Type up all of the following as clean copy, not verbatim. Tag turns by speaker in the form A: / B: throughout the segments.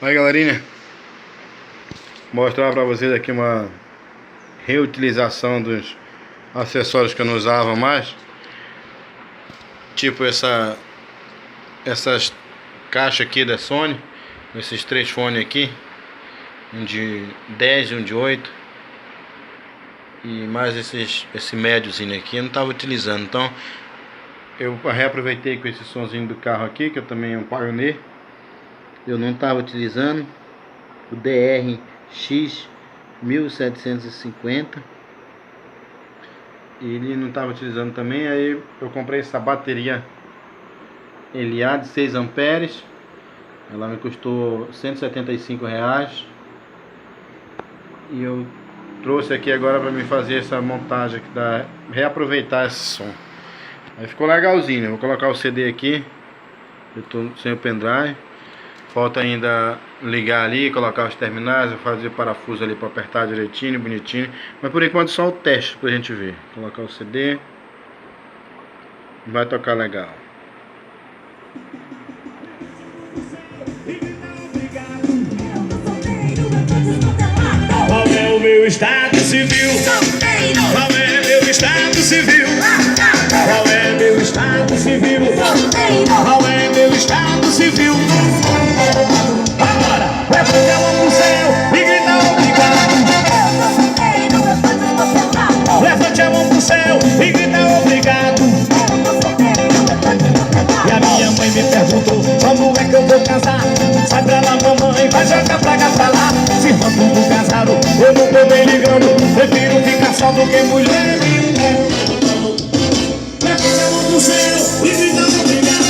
A: Aí galerinha, mostrar pra vocês aqui uma reutilização dos acessórios que eu não usava mais. Tipo essas caixas aqui da Sony, esses três fones aqui, um de 10 e um de 8, e mais esse médiozinho aqui eu não estava utilizando, então eu reaproveitei com esse sonzinho do carro aqui, que eu também é um Pioneer. Eu não estava utilizando o DRX 1750, ele não estava utilizando também. Aí eu comprei essa bateria LA de 6 amperes, ela me custou R$175, e eu trouxe aqui agora para me fazer essa montagem aqui, reaproveitar esse som. Aí ficou legalzinho. Eu vou colocar o CD aqui, eu tô sem o pendrive. Falta ainda ligar ali, colocar os terminais, fazer parafuso ali para apertar direitinho, bonitinho. Mas por enquanto só o teste pra gente ver. Colocar o CD. Vai tocar legal.
B: Qual é o meu estado civil? Qual é meu estado civil? Qual é meu estado civil? Qual é meu estado civil? Agora, levante a mão pro céu e grita obrigado. Levante a mão pro céu e grita obrigado. E a minha mãe me perguntou, quando é que eu vou casar? Sai pra lá, mamãe, vai jogar pra cá, pra lá. Se tudo casaram, eu não tô bem ligando. Prefiro ficar só do que mulher e mulher. Levante a mão pro céu e grita obrigado.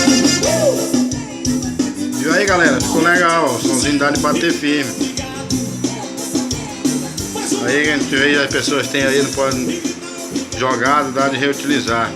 A: E aí galera, ficou legal, o somzinho dá de bater firme. Aí a gente vê, as pessoas têm aí, não podem jogar, dá de reutilizar.